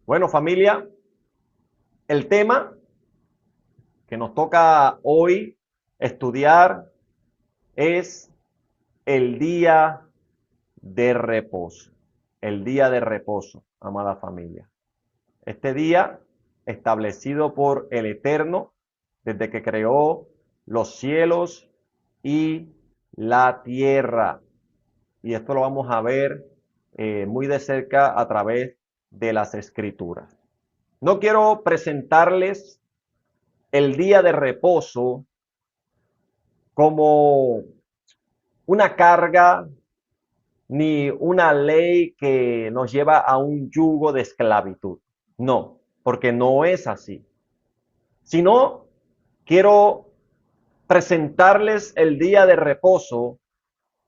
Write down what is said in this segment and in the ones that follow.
Bueno, familia, el tema que nos toca hoy estudiar es el día de reposo. El día de reposo, amada familia. Este día establecido por el Eterno desde que creó los cielos y la tierra. Y esto lo vamos a ver muy de cerca a través de las escrituras. No quiero presentarles el día de reposo como una carga ni una ley que nos lleva a un yugo de esclavitud. No, porque no es así. Sino quiero presentarles el día de reposo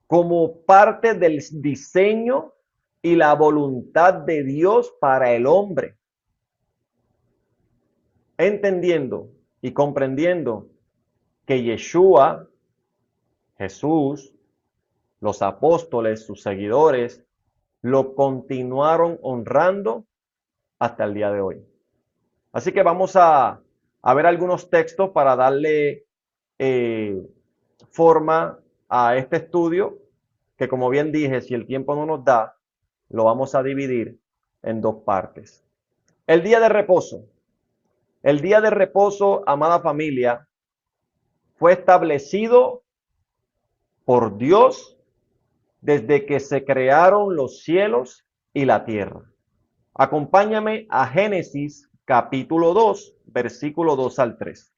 como parte del diseño y la voluntad de Dios para el hombre, entendiendo y comprendiendo que Yeshua, Jesús, los apóstoles, sus seguidores, lo continuaron honrando hasta el día de hoy. Así que vamos a ver algunos textos para darle eh, forma a este estudio, que como bien dije, si el tiempo no nos da, lo vamos a dividir en dos partes. El día de reposo. El día de reposo, amada familia, fue establecido por Dios desde que se crearon los cielos y la tierra. Acompáñame a Génesis capítulo 2, versículo 2 al 3.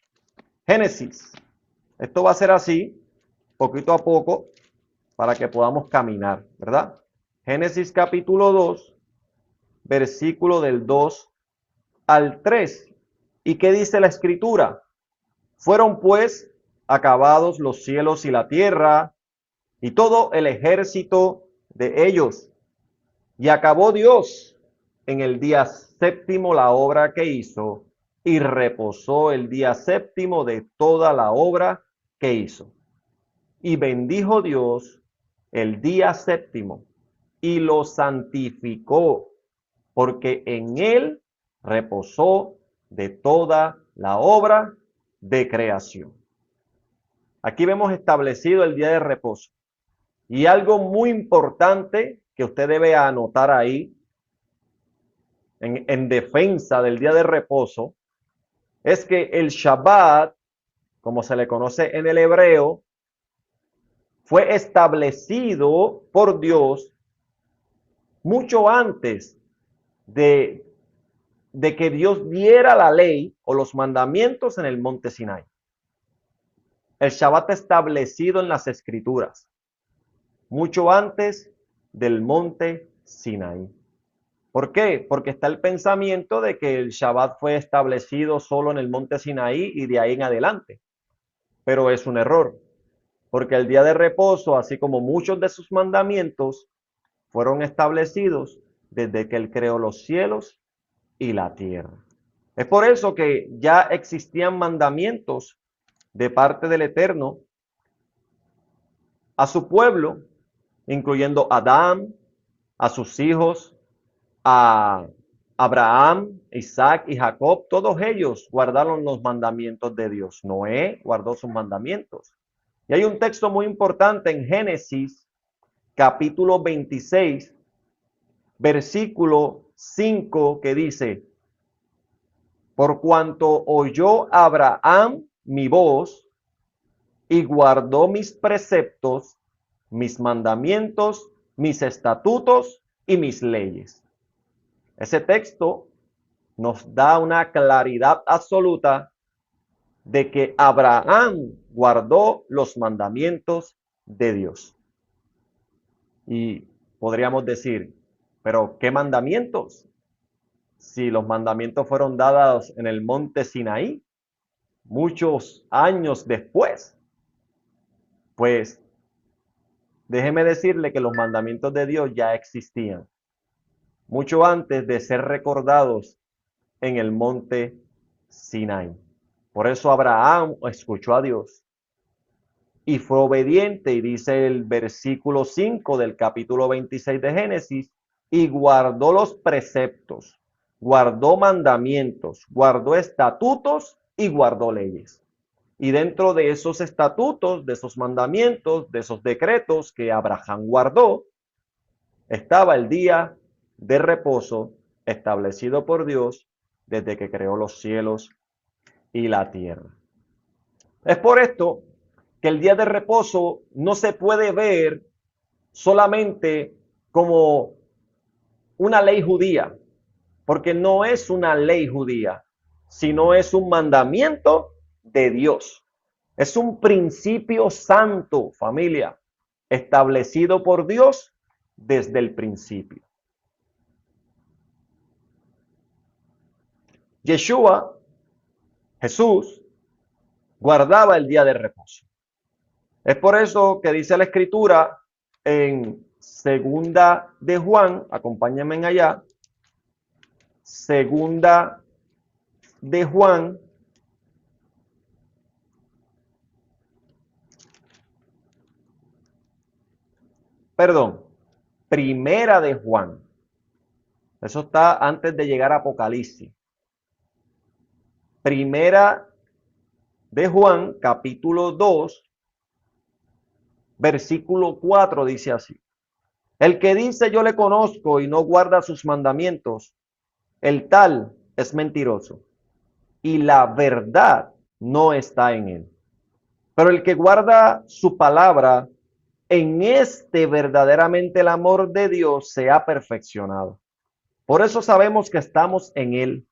Génesis. Esto va a ser así, poquito a poco, para que podamos caminar, ¿verdad? Génesis capítulo 2, versículo del 2 al 3. ¿Y qué dice la escritura? Fueron pues acabados los cielos y la tierra y todo el ejército de ellos. Y acabó Dios en el día séptimo la obra que hizo y reposó el día séptimo de toda la obra que hizo. Y bendijo Dios el día séptimo y lo santificó, porque en él reposó de toda la obra de creación. Aquí vemos establecido el día de reposo. Y algo muy importante que usted debe anotar ahí, en defensa del día de reposo, es que el Shabbat, como se le conoce en el hebreo, fue establecido por Dios mucho antes de, de que Dios diera la ley o los mandamientos en el monte Sinai. El Shabbat establecido en las escrituras, mucho antes del monte Sinai. ¿Por qué? Porque está el pensamiento de que el Shabbat fue establecido solo en el monte Sinaí y de ahí en adelante. Pero es un error, porque el día de reposo, así como muchos de sus mandamientos, fueron establecidos desde que Él creó los cielos y la tierra. Es por eso que ya existían mandamientos de parte del Eterno a su pueblo, incluyendo a Adán, a sus hijos, a Abraham, Isaac y Jacob. Todos ellos guardaron los mandamientos de Dios. Noé guardó sus mandamientos. Y hay un texto muy importante en Génesis, capítulo 26, versículo 5, que dice: por cuanto oyó Abraham mi voz y guardó mis preceptos, mis mandamientos, mis estatutos y mis leyes. Ese texto nos da una claridad absoluta de que Abraham guardó los mandamientos de Dios. Y podríamos decir, pero ¿qué mandamientos? Si los mandamientos fueron dados en el monte Sinaí, muchos años después, pues déjeme decirle que los mandamientos de Dios ya existían, mucho antes de ser recordados en el monte Sinaí. Por eso Abraham escuchó a Dios y fue obediente, y dice el versículo 5 del capítulo 26 de Génesis, y guardó los preceptos, guardó mandamientos, guardó estatutos y guardó leyes. Y dentro de esos estatutos, de esos mandamientos, de esos decretos que Abraham guardó, estaba el día de reposo establecido por Dios desde que creó los cielos y la tierra. Es por esto que el día de reposo no se puede ver solamente como una ley judía, porque no es una ley judía, sino es un mandamiento de Dios. Es un principio santo, familia, establecido por Dios desde el principio. Yeshua, Jesús, guardaba el día de reposo. Es por eso que dice la Escritura en Segunda de Juan, acompáñenme allá, Segunda de Juan, perdón, Primera de Juan. Eso está antes de llegar a Apocalipsis. Primera de Juan, capítulo 2, versículo 4 dice así. El que dice yo le conozco y no guarda sus mandamientos, el tal es mentiroso y la verdad no está en él. Pero el que guarda su palabra, en este verdaderamente el amor de Dios se ha perfeccionado. Por eso sabemos que estamos en él.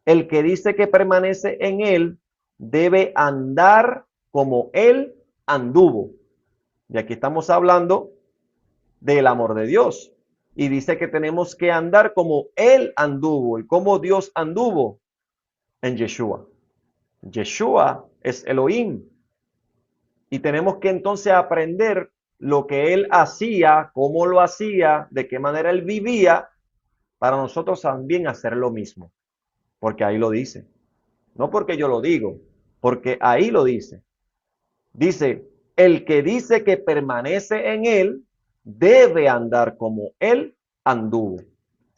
El que dice que permanece en él debe andar como él anduvo. Y aquí estamos hablando del amor de Dios. Y dice que tenemos que andar como él anduvo y como Dios anduvo en Yeshua. Yeshua es Elohim. Y tenemos que entonces aprender lo que él hacía, cómo lo hacía, de qué manera él vivía, para nosotros también hacer lo mismo. Porque ahí lo dice. No porque yo lo digo, porque ahí lo dice. Dice, el que dice que permanece en él, debe andar como él anduvo.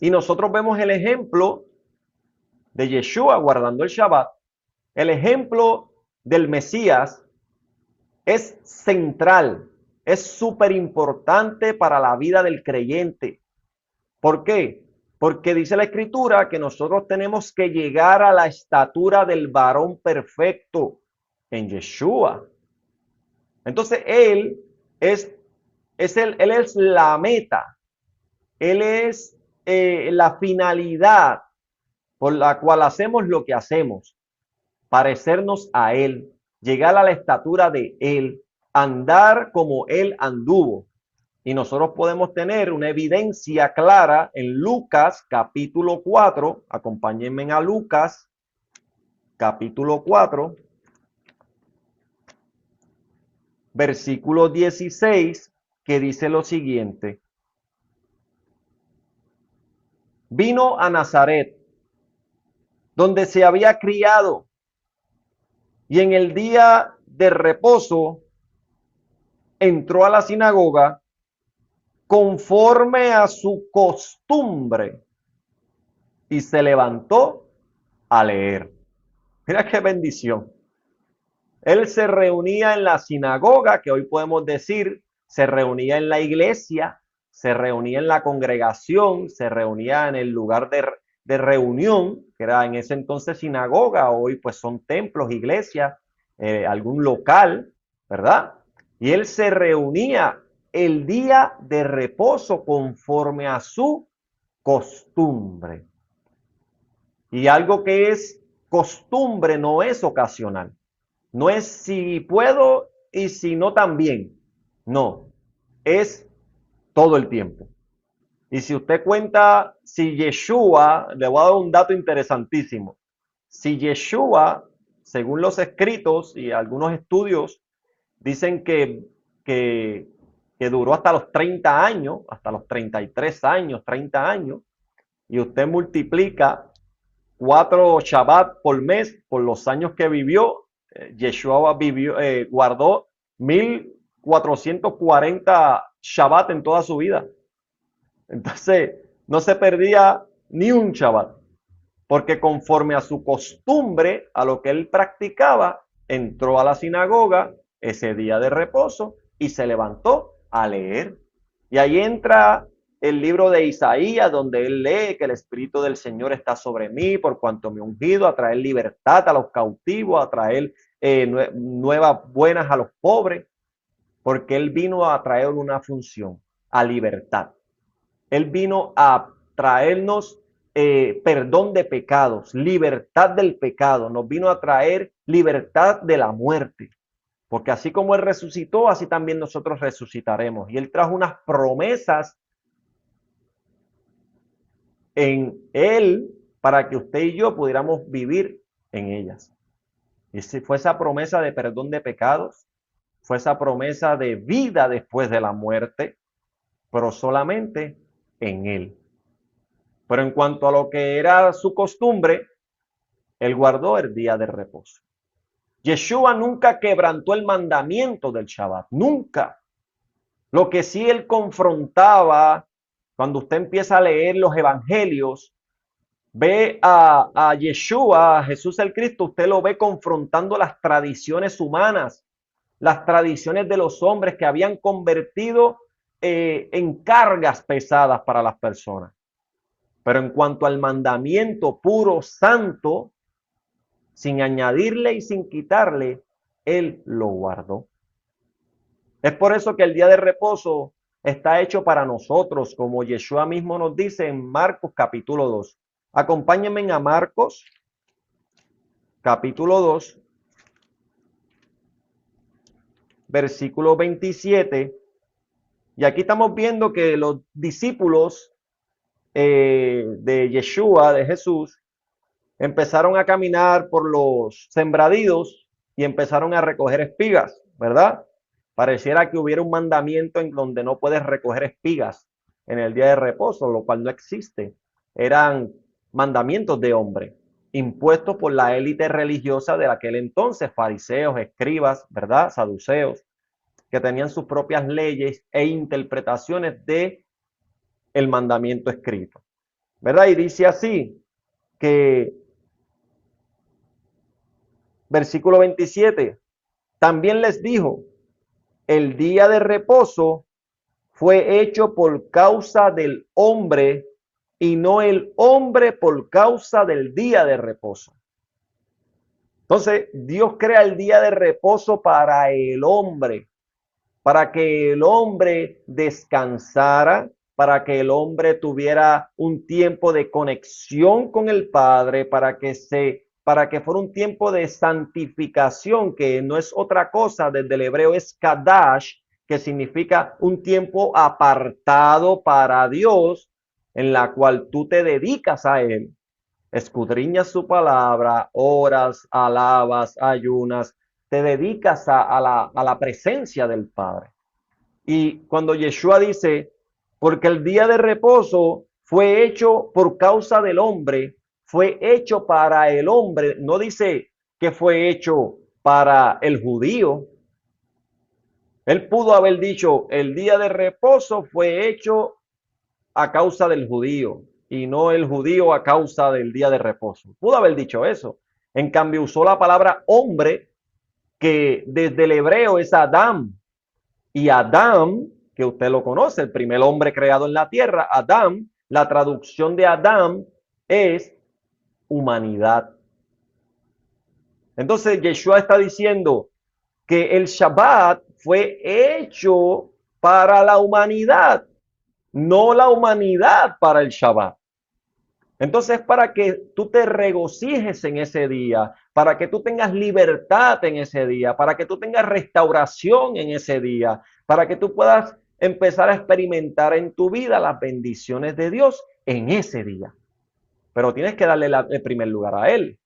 Y nosotros vemos el ejemplo de Yeshua guardando el Shabbat. El ejemplo del Mesías es central, es súper importante para la vida del creyente. ¿Por qué? Porque dice la Escritura que nosotros tenemos que llegar a la estatura del varón perfecto en Yeshua. Entonces él es la meta, él es la finalidad por la cual hacemos lo que hacemos, parecernos a él, llegar a la estatura de él, andar como él anduvo. Y nosotros podemos tener una evidencia clara en Lucas capítulo 4, acompáñenme a Lucas capítulo 4, versículo 16, que dice lo siguiente. Vino a Nazaret, donde se había criado, y en el día de reposo entró a la sinagoga conforme a su costumbre y se levantó a leer. Mira qué bendición. Él se reunía en la sinagoga, que hoy podemos decir, se reunía en la iglesia, se reunía en la congregación, se reunía en el lugar de reunión, que era en ese entonces sinagoga, hoy pues son templos, iglesias, algún local, ¿verdad? Y él se reunía el día de reposo conforme a su costumbre. Y algo que es costumbre no es ocasional. No es si puedo y si no también. No, es todo el tiempo. Y si usted cuenta, si Yeshua, le voy a dar un dato interesantísimo. Si Yeshua, según los escritos y algunos estudios, dicen que duró hasta los 30 años, hasta los 33 años, 30 años, y usted multiplica 4 Shabbat por mes por los años que vivió, Yeshua guardó 1440 Shabbat en toda su vida. Entonces, no se perdía ni un Shabbat. porque conforme a su costumbre, a lo que él practicaba, entró a la sinagoga ese día de reposo y se levantó a leer. Y ahí entra el libro de Isaías, donde él lee que el Espíritu del Señor está sobre mí, por cuanto me ha ungido a traer libertad a los cautivos, a traer nuevas buenas a los pobres, porque él vino a traer una función, a libertad. Él vino a traernos perdón de pecados, libertad del pecado, nos vino a traer libertad de la muerte. Porque así como Él resucitó, así también nosotros resucitaremos. Y Él trajo unas promesas en Él para que usted y yo pudiéramos vivir en ellas. Y si fue esa promesa de perdón de pecados, fue esa promesa de vida después de la muerte, pero solamente en Él. Pero en cuanto a lo que era su costumbre, Él guardó el día de reposo. Yeshua nunca quebrantó el mandamiento del Shabbat, nunca. Lo que sí él confrontaba, cuando usted empieza a leer los evangelios, ve a Yeshua, a Jesús el Cristo, usted lo ve confrontando las tradiciones humanas, las tradiciones de los hombres que habían convertido en cargas pesadas para las personas. Pero en cuanto al mandamiento puro, santo, sin añadirle y sin quitarle, él lo guardó. Es por eso que el día de reposo está hecho para nosotros, como Yeshua mismo nos dice en Marcos capítulo 2. Acompáñenme a Marcos capítulo 2, versículo 27. Y aquí estamos viendo que los discípulos de Yeshua, de Jesús, empezaron a caminar por los sembradíos y empezaron a recoger espigas, ¿verdad? Pareciera que hubiera un mandamiento en donde no puedes recoger espigas en el día de reposo, lo cual no existe. Eran mandamientos de hombre, impuestos por la élite religiosa de aquel entonces, fariseos, escribas, ¿verdad? Saduceos, que tenían sus propias leyes e interpretaciones de el mandamiento escrito, ¿verdad? Y dice así, que versículo 27, también les dijo, el día de reposo fue hecho por causa del hombre y no el hombre por causa del día de reposo. Entonces, Dios crea el día de reposo para el hombre, para que el hombre descansara, para que el hombre tuviera un tiempo de conexión con el Padre, para que fuera un tiempo de santificación, que no es otra cosa, desde el hebreo es kadash, que significa un tiempo apartado para Dios, en la cual tú te dedicas a Él, escudriñas su palabra, oras, alabas, ayunas, te dedicas a la presencia del Padre. Y cuando Yeshua dice, porque el día de reposo fue hecho por causa del hombre, fue hecho para el hombre, no dice que fue hecho para el judío. Él pudo haber dicho, el día de reposo fue hecho a causa del judío y no el judío a causa del día de reposo. Pudo haber dicho eso. En cambio, usó la palabra hombre, que desde el hebreo es Adán. Y Adán, que usted lo conoce, el primer hombre creado en la tierra, Adán, la traducción de Adán es humanidad. Entonces, Yeshua está diciendo que el Shabbat fue hecho para la humanidad, no la humanidad para el Shabbat. Entonces, para que tú te regocijes en ese día, para que tú tengas libertad en ese día, para que tú tengas restauración en ese día, para que tú puedas empezar a experimentar en tu vida las bendiciones de Dios en ese día. Pero tienes que darle el primer lugar a Él.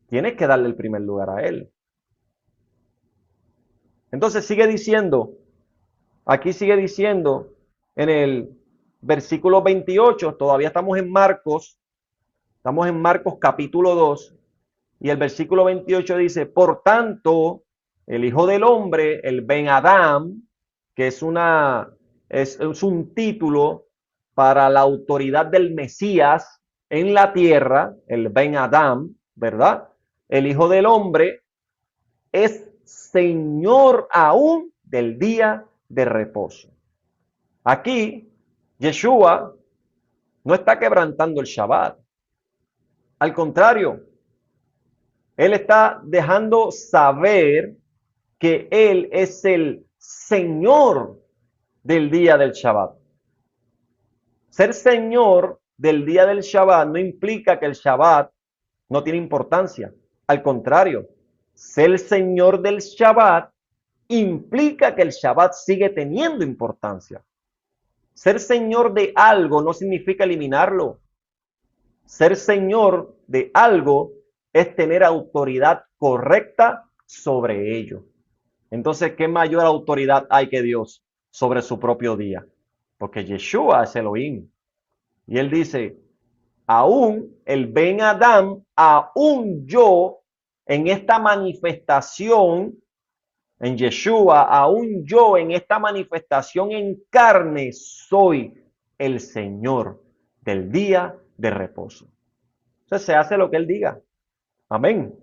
Tienes que darle el primer lugar a Él. Entonces sigue diciendo, aquí sigue diciendo en el versículo 28, todavía estamos en Marcos capítulo 2, y el versículo 28 dice, por tanto, el Hijo del Hombre, el Ben Adam, que es un título para la autoridad del Mesías, en la tierra, el Ben Adam, ¿verdad? El Hijo del Hombre es Señor aún del día de reposo. Aquí, Yeshua no está quebrantando el Shabbat. Al contrario, él está dejando saber que él es el Señor del día del Shabbat. Ser Señor del día del Shabbat no implica que el Shabbat no tiene importancia. Al contrario, ser Señor del Shabbat implica que el Shabbat sigue teniendo importancia. Ser Señor de algo no significa eliminarlo. Ser Señor de algo es tener autoridad correcta sobre ello. Entonces, ¿qué mayor autoridad hay que Dios sobre su propio día? Porque Yeshua es Elohim. Y él dice, aún el Ben Adam, aún yo, en esta manifestación, en Yeshua, aún yo en esta manifestación en carne, soy el Señor del día de reposo. Entonces se hace lo que él diga. Amén.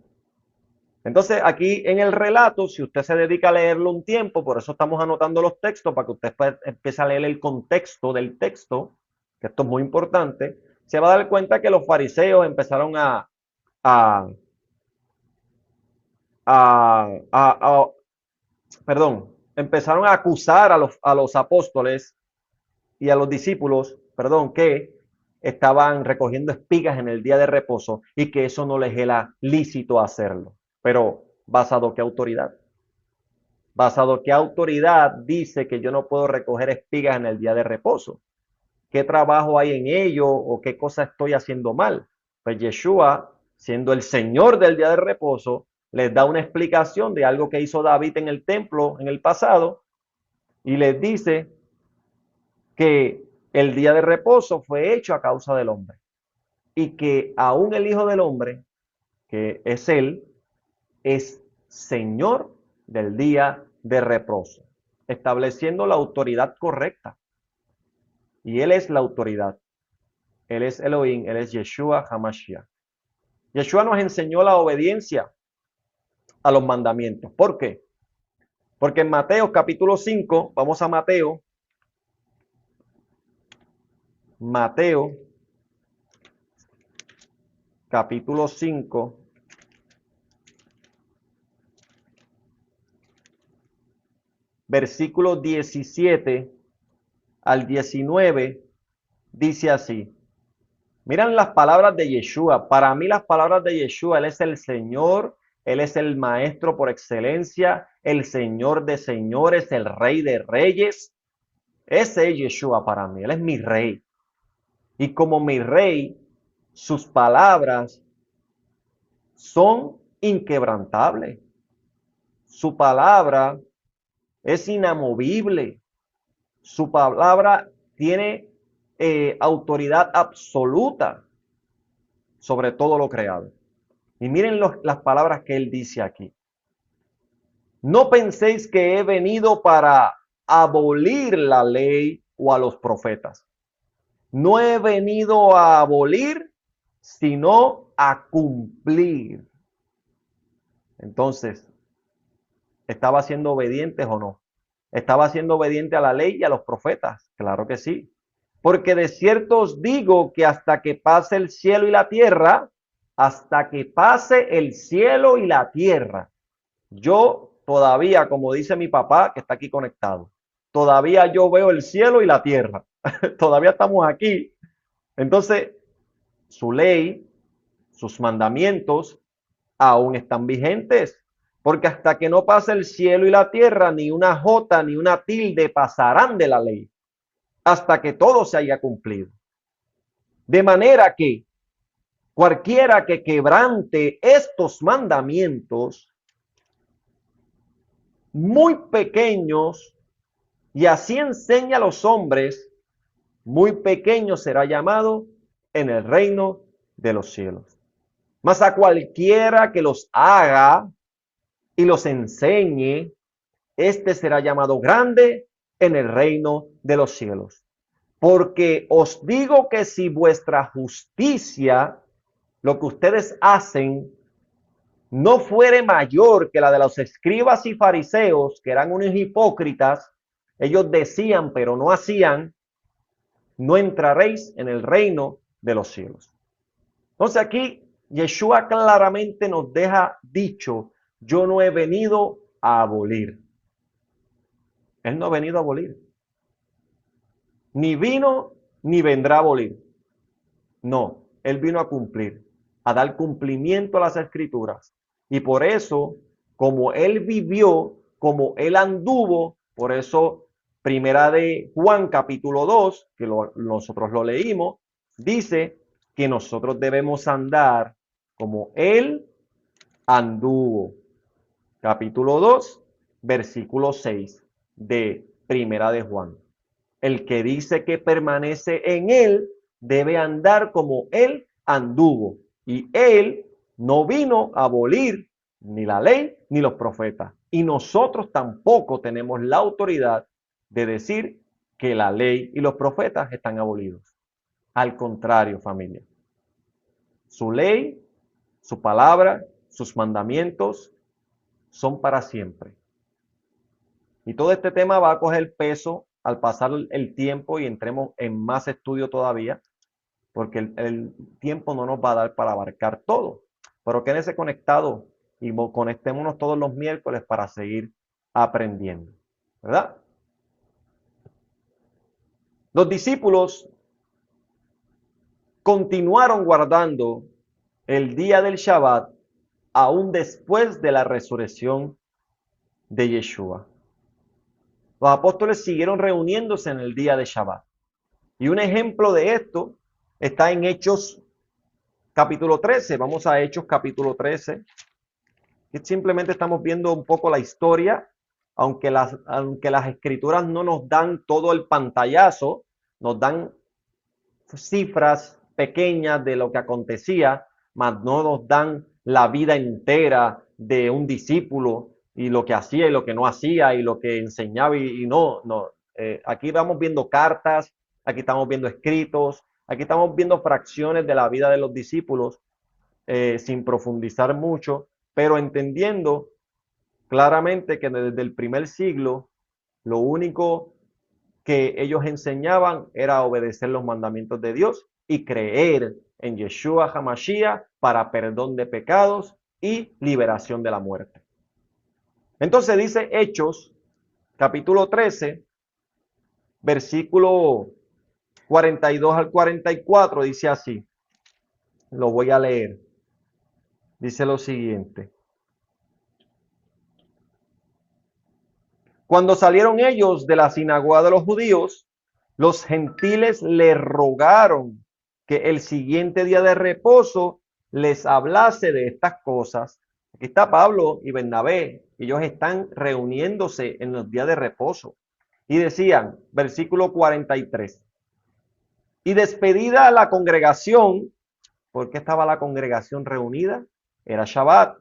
Entonces, aquí en el relato, si usted se dedica a leerlo un tiempo, por eso estamos anotando los textos, para que usted empiece a leer el contexto del texto, que esto es muy importante, se va a dar cuenta que los fariseos empezaron empezaron a acusar a los apóstoles y a los discípulos, que estaban recogiendo espigas en el día de reposo y que eso no les era lícito hacerlo. Pero, ¿basado qué autoridad? ¿Basado qué autoridad dice que yo no puedo recoger espigas en el día de reposo? ¿Qué trabajo hay en ello o qué cosa estoy haciendo mal? Pues Yeshua, siendo el Señor del día de reposo, les da una explicación de algo que hizo David en el templo en el pasado y les dice que el día de reposo fue hecho a causa del hombre y que aún el Hijo del Hombre, que es él, es Señor del día de reposo, estableciendo la autoridad correcta. Y él es la autoridad. Él es Elohim, él es Yeshua HaMashiach. Yeshua nos enseñó la obediencia a los mandamientos. ¿Por qué? Porque en Mateo capítulo 5, vamos a Mateo capítulo 5, versículos 17 al 19, dice así. Miren las palabras de Yeshua. Para mí las palabras de Yeshua, él es el Señor, él es el Maestro por excelencia, el Señor de señores, el Rey de reyes. Ese es Yeshua para mí, él es mi Rey. Y como mi Rey, sus palabras son inquebrantables. Su palabra es inamovible. Su palabra tiene autoridad absoluta sobre todo lo creado. Y miren las palabras que él dice aquí. No penséis que he venido para abolir la ley o a los profetas. No he venido a abolir, sino a cumplir. Entonces, ¿estaba siendo obedientes o no? ¿Estaba siendo obediente a la ley y a los profetas? Claro que sí. Porque de cierto os digo que hasta que pase el cielo y la tierra, hasta que pase el cielo y la tierra, yo todavía, como dice mi papá, que está aquí conectado, todavía yo veo el cielo y la tierra. Todavía estamos aquí. Entonces, su ley, sus mandamientos, aún están vigentes. Porque hasta que no pase el cielo y la tierra, ni una jota ni una tilde pasarán de la ley, hasta que todo se haya cumplido. De manera que cualquiera que quebrante estos mandamientos muy pequeños, y así enseña a los hombres, muy pequeño será llamado en el reino de los cielos. Mas a cualquiera que los haga y los enseñe, este será llamado grande en el reino de los cielos. porque os digo que si vuestra justicia, lo que ustedes hacen, no fuere mayor que la de los escribas y fariseos, que eran unos hipócritas, ellos decían pero no hacían, no entraréis en el reino de los cielos. Entonces aquí Yeshua claramente nos deja dicho, yo no he venido a abolir. Él no ha venido a abolir. Ni vino ni vendrá a abolir. No, Él vino a cumplir, a dar cumplimiento a las escrituras. Y por eso, como Él vivió, como Él anduvo, por eso Primera de Juan capítulo 2, que nosotros lo leímos, dice que nosotros debemos andar como Él anduvo. Capítulo 2, versículo 6 de Primera de Juan. El que dice que permanece en Él debe andar como Él anduvo. Y Él no vino a abolir ni la ley ni los profetas. Y nosotros tampoco tenemos la autoridad de decir que la ley y los profetas están abolidos. Al contrario, familia. Su ley, su palabra, sus mandamientos son para siempre. Y todo este tema va a coger peso al pasar el tiempo y entremos en más estudio todavía, porque el tiempo no nos va a dar para abarcar todo. Pero quédense conectados y conectémonos todos los miércoles para seguir aprendiendo, ¿verdad? Los discípulos continuaron guardando el día del Shabbat aún después de la resurrección de Yeshua. Los apóstoles siguieron reuniéndose en el día de Shabbat. Y un ejemplo de esto está en Hechos capítulo 13. Vamos a Hechos capítulo 13. Y simplemente estamos viendo un poco la historia, aunque las escrituras no nos dan todo el pantallazo, nos dan cifras pequeñas de lo que acontecía, mas no nos dan la vida entera de un discípulo y lo que hacía y lo que no hacía y lo que enseñaba y no. Aquí vamos viendo cartas, aquí estamos viendo escritos, aquí estamos viendo fracciones de la vida de los discípulos sin profundizar mucho, pero entendiendo claramente que desde el primer siglo lo único que ellos enseñaban era obedecer los mandamientos de Dios y creer en Yeshua HaMashiach para perdón de pecados y liberación de la muerte. Entonces dice Hechos, capítulo 13, versículo 42 al 44, dice así. Lo voy a leer. Dice lo siguiente. Cuando salieron ellos de la sinagoga de los judíos, los gentiles le rogaron que el siguiente día de reposo les hablase de estas cosas. Aquí está Pablo y Bernabé. Ellos están reuniéndose en los días de reposo. Y decían, versículo 43. Y despedida la congregación, ¿por qué estaba la congregación reunida? Era Shabbat.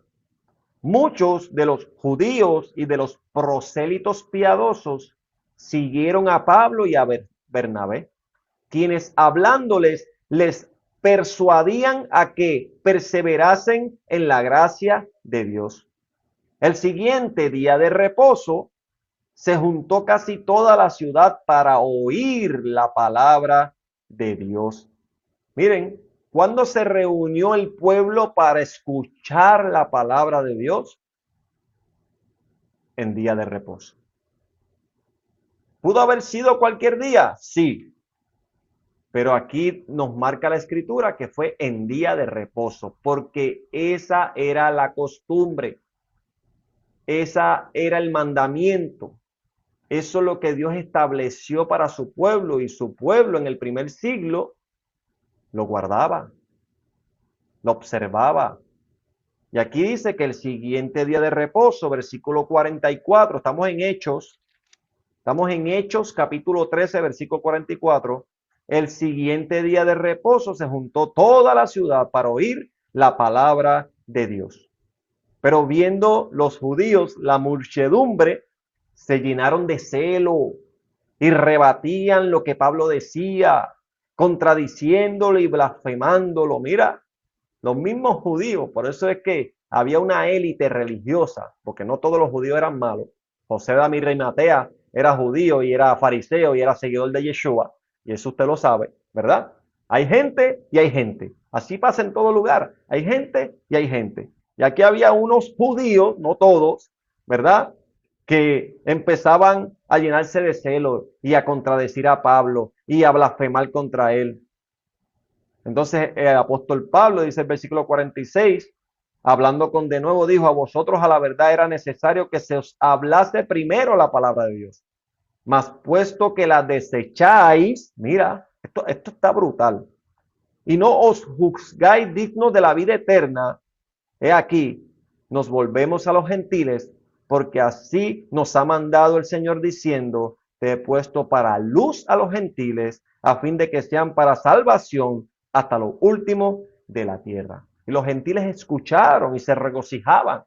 Muchos de los judíos y de los prosélitos piadosos siguieron a Pablo y a Bernabé, quienes hablándoles les persuadían a que perseverasen en la gracia de Dios. El siguiente día de reposo se juntó casi toda la ciudad para oír la palabra de Dios. Miren, ¿cuándo se reunió el pueblo para escuchar la palabra de Dios? En día de reposo. ¿Pudo haber sido cualquier día? Sí. Pero aquí nos marca la escritura que fue en día de reposo, porque esa era la costumbre. Esa era el mandamiento. Eso es lo que Dios estableció para su pueblo, y su pueblo en el primer siglo lo guardaba, lo observaba. Y aquí dice que el siguiente día de reposo, versículo 44, estamos en Hechos capítulo 13, versículo 44. El siguiente día de reposo se juntó toda la ciudad para oír la palabra de Dios. Pero viendo los judíos la muchedumbre, se llenaron de celo y rebatían lo que Pablo decía, contradiciéndolo y blasfemándolo. Mira, los mismos judíos, por eso es que había una élite religiosa, porque no todos los judíos eran malos. José de Arimatea era judío y era fariseo y era seguidor de Yeshua, y eso usted lo sabe, ¿verdad? Hay gente y hay gente. Así pasa en todo lugar. Hay gente y hay gente. Y aquí había unos judíos, no todos, ¿verdad? Que empezaban a llenarse de celo y a contradecir a Pablo y a blasfemar contra él. Entonces el apóstol Pablo dice el versículo 46, hablando con de nuevo, dijo: a vosotros a la verdad era necesario que se os hablase primero la palabra de Dios. Mas puesto que la desecháis, mira, esto está brutal, y no os juzgáis dignos de la vida eterna, he aquí, nos volvemos a los gentiles, porque así nos ha mandado el Señor diciendo: te he puesto para luz a los gentiles, a fin de que sean para salvación hasta lo último de la tierra. Y los gentiles escucharon y se regocijaban.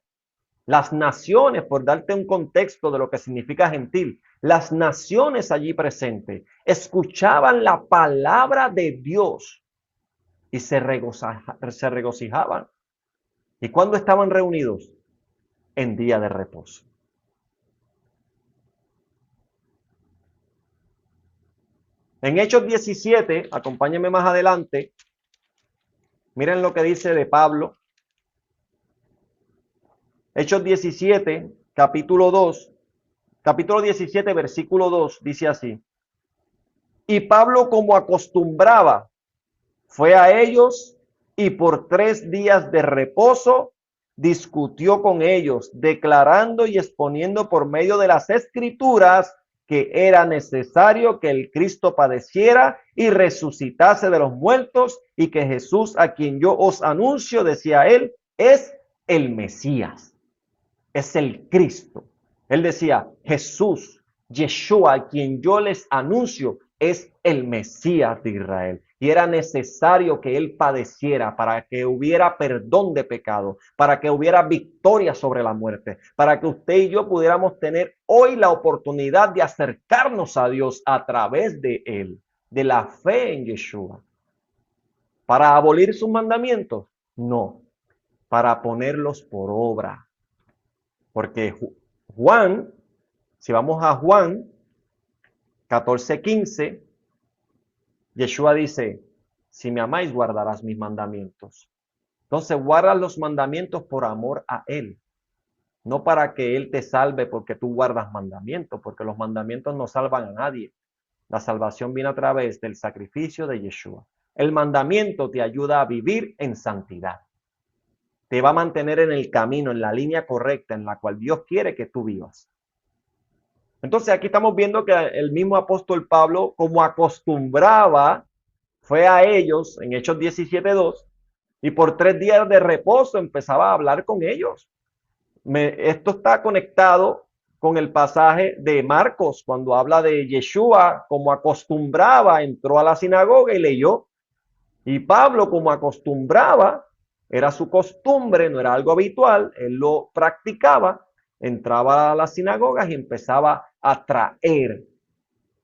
Las naciones, por darte un contexto de lo que significa gentil, las naciones allí presentes escuchaban la palabra de Dios y se regocijaban. ¿Y cuándo estaban reunidos? En día de reposo. En Hechos 17, acompáñenme más adelante, miren lo que dice de Pablo. Hechos 17, capítulo 2, capítulo 17, versículo 2, dice así: y Pablo, como acostumbraba, fue a ellos y por 3 días de reposo discutió con ellos, declarando y exponiendo por medio de las escrituras que era necesario que el Cristo padeciera y resucitase de los muertos, y que Jesús, a quien yo os anuncio, decía él, es el Mesías, es el Cristo. Él decía: Jesús, Yeshua, a quien yo les anuncio, es el Mesías de Israel. Y era necesario que él padeciera para que hubiera perdón de pecado, para que hubiera victoria sobre la muerte, para que usted y yo pudiéramos tener hoy la oportunidad de acercarnos a Dios a través de él, de la fe en Yeshua. ¿Para abolir sus mandamientos? No, para ponerlos por obra. Porque Juan, si vamos a Juan 14:15, Yeshua dice: si me amáis, guardarás mis mandamientos. Entonces guardas los mandamientos por amor a Él, no para que Él te salve porque tú guardas mandamientos, porque los mandamientos no salvan a nadie. La salvación viene a través del sacrificio de Yeshua. El mandamiento te ayuda a vivir en santidad. Te va a mantener en el camino, en la línea correcta, en la cual Dios quiere que tú vivas. Entonces aquí estamos viendo que el mismo apóstol Pablo, como acostumbraba, fue a ellos en Hechos 17:2 y por 3 días de reposo empezaba a hablar con ellos. Esto está conectado con el pasaje de Marcos, cuando habla de Yeshua, como acostumbraba, entró a la sinagoga y leyó. Y Pablo, como acostumbraba, era su costumbre, no era algo habitual, él lo practicaba, entraba a las sinagogas y empezaba a traer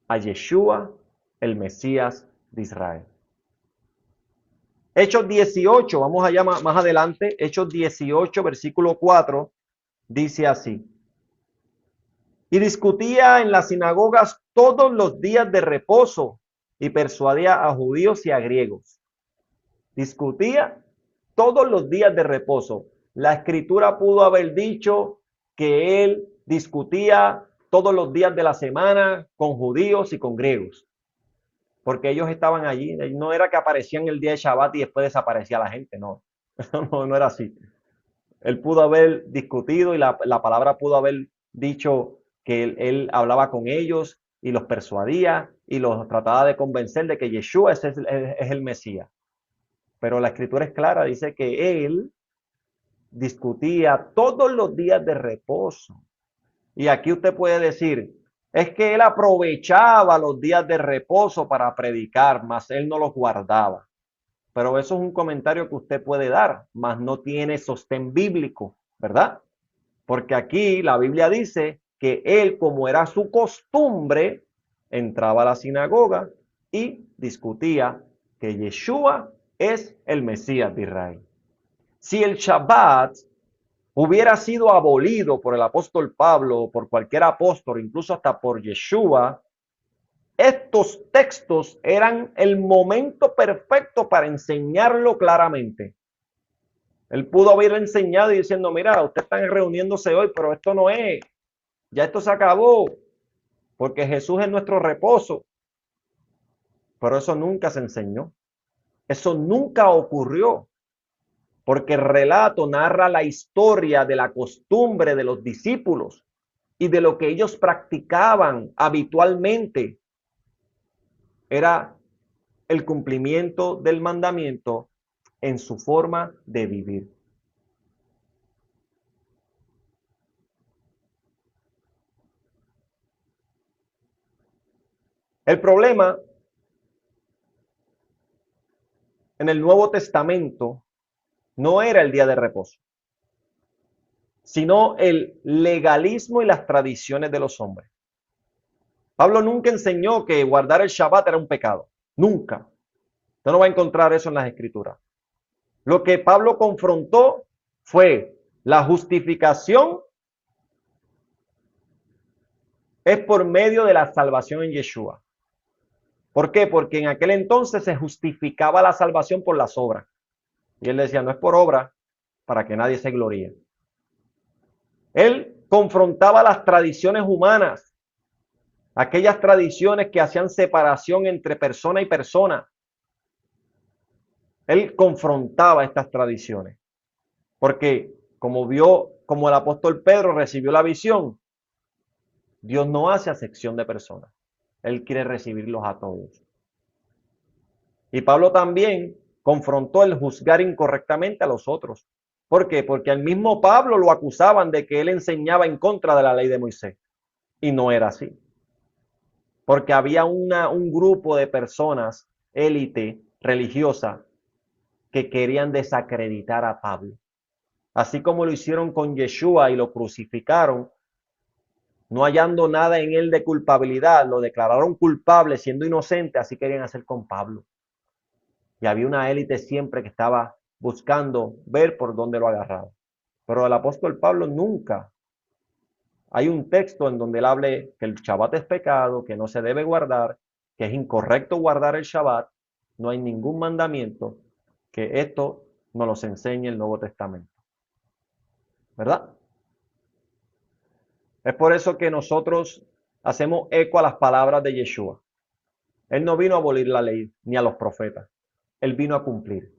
a Yeshua, el Mesías de Israel. Hechos 18, vamos allá más adelante, Hechos 18, versículo 4, dice así: y discutía en las sinagogas todos los días de reposo y persuadía a judíos y a griegos. Discutía todos los días de reposo. La escritura pudo haber dicho que él discutía todos los días de la semana con judíos y con griegos, porque ellos estaban allí. No era que aparecían el día de Shabbat y después desaparecía la gente, no. No era así. Él pudo haber discutido y la palabra pudo haber dicho que él hablaba con ellos y los persuadía y los trataba de convencer de que Yeshua es el Mesías. Pero la escritura es clara, dice que él discutía todos los días de reposo. Y aquí usted puede decir, es que él aprovechaba los días de reposo para predicar, mas él no los guardaba. Pero eso es un comentario que usted puede dar, mas no tiene sostén bíblico, ¿verdad? Porque aquí la Biblia dice que él, como era su costumbre, entraba a la sinagoga y discutía que Yeshua es el Mesías de Israel. Si el Shabbat hubiera sido abolido por el apóstol Pablo o por cualquier apóstol, incluso hasta por Yeshua, estos textos eran el momento perfecto para enseñarlo claramente. Él pudo haber enseñado y diciendo, mira, ustedes están reuniéndose hoy, pero esto no es, ya esto se acabó, porque Jesús es nuestro reposo. Pero eso nunca se enseñó. Eso nunca ocurrió, porque el relato narra la historia de la costumbre de los discípulos y de lo que ellos practicaban habitualmente. Era el cumplimiento del mandamiento en su forma de vivir. El problema en el Nuevo Testamento no era el día de reposo, sino el legalismo y las tradiciones de los hombres. Pablo nunca enseñó que guardar el Shabbat era un pecado. Nunca. Usted no va a encontrar eso en las Escrituras. Lo que Pablo confrontó fue la justificación es por medio de la salvación en Yeshua. ¿Por qué? Porque en aquel entonces se justificaba la salvación por las obras. Y él decía, no es por obra, para que nadie se gloríe. Él confrontaba las tradiciones humanas, aquellas tradiciones que hacían separación entre persona y persona. Él confrontaba estas tradiciones, porque como el apóstol Pedro recibió la visión, Dios no hace acepción de personas. Él quiere recibirlos a todos. Y Pablo también confrontó el juzgar incorrectamente a los otros. ¿Por qué? Porque al mismo Pablo lo acusaban de que él enseñaba en contra de la ley de Moisés. Y no era así. Porque había un grupo de personas, élite religiosa, que querían desacreditar a Pablo. Así como lo hicieron con Yeshua y lo crucificaron, no hallando nada en él de culpabilidad, lo declararon culpable siendo inocente, así querían hacer con Pablo. Y había una élite siempre que estaba buscando ver por dónde lo agarraba. Pero el apóstol Pablo nunca. Hay un texto en donde él hable que el Shabbat es pecado, que no se debe guardar, que es incorrecto guardar el Shabbat. No hay ningún mandamiento que esto nos los enseñe el Nuevo Testamento. ¿Verdad? Es por eso que nosotros hacemos eco a las palabras de Yeshua. Él no vino a abolir la ley ni a los profetas. Él vino a cumplir.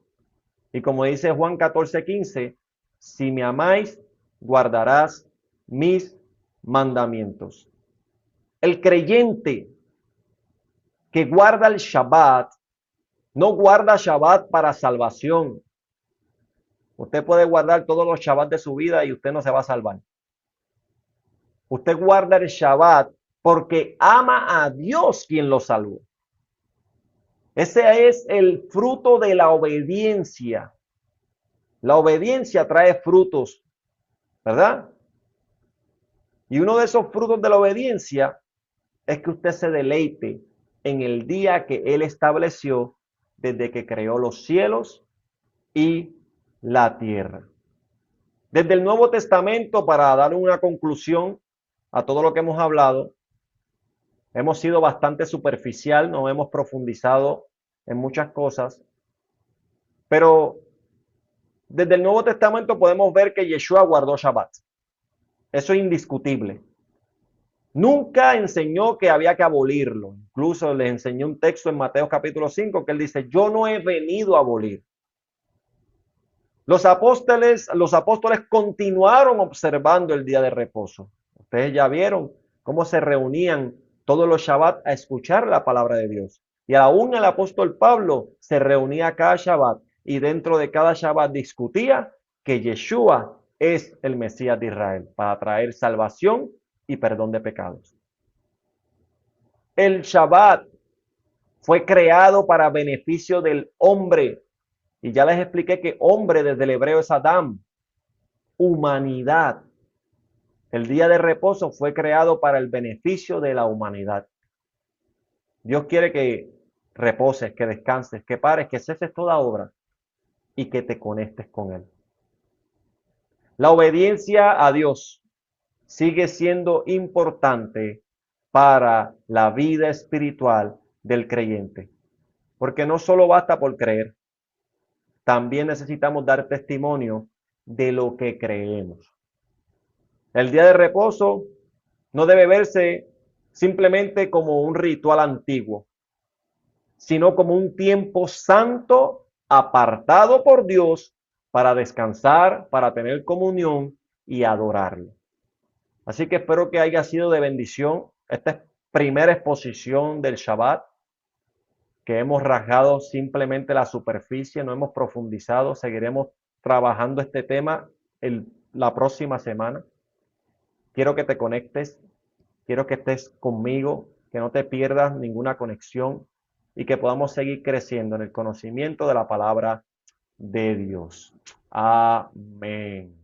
Y como dice Juan 14:15, si me amáis, guardarás mis mandamientos. El creyente que guarda el Shabbat, no guarda Shabbat para salvación. Usted puede guardar todos los Shabbat de su vida y usted no se va a salvar. Usted guarda el Shabbat porque ama a Dios quien lo salvó. Ese es el fruto de la obediencia. La obediencia trae frutos, ¿verdad? Y uno de esos frutos de la obediencia es que usted se deleite en el día que Él estableció desde que creó los cielos y la tierra. Desde el Nuevo Testamento, para dar una conclusión a todo lo que hemos hablado, hemos sido bastante superficial, no hemos profundizado en muchas cosas, pero desde el Nuevo Testamento podemos ver que Yeshua guardó Shabbat. Eso es indiscutible. Nunca enseñó que había que abolirlo. Incluso les enseñó un texto en Mateo capítulo 5 que él dice, yo no he venido a abolir. Los apóstoles continuaron observando el día de reposo. Ustedes ya vieron cómo se reunían todos los Shabbat a escuchar la palabra de Dios. Y aún el apóstol Pablo se reunía cada Shabbat y dentro de cada Shabbat discutía que Yeshua es el Mesías de Israel para traer salvación y perdón de pecados. El Shabbat fue creado para beneficio del hombre. Y ya les expliqué que hombre desde el hebreo es Adam, humanidad. El día de reposo fue creado para el beneficio de la humanidad. Dios quiere que reposes, que descanses, que pares, que ceses toda obra y que te conectes con Él. La obediencia a Dios sigue siendo importante para la vida espiritual del creyente, porque no solo basta por creer, también necesitamos dar testimonio de lo que creemos. El día de reposo no debe verse simplemente como un ritual antiguo, sino como un tiempo santo apartado por Dios para descansar, para tener comunión y adorarlo. Así que espero que haya sido de bendición esta primera exposición del Shabbat, que hemos rasgado simplemente la superficie, no hemos profundizado, seguiremos trabajando este tema la próxima semana. Quiero que te conectes, quiero que estés conmigo, que no te pierdas ninguna conexión y que podamos seguir creciendo en el conocimiento de la palabra de Dios. Amén.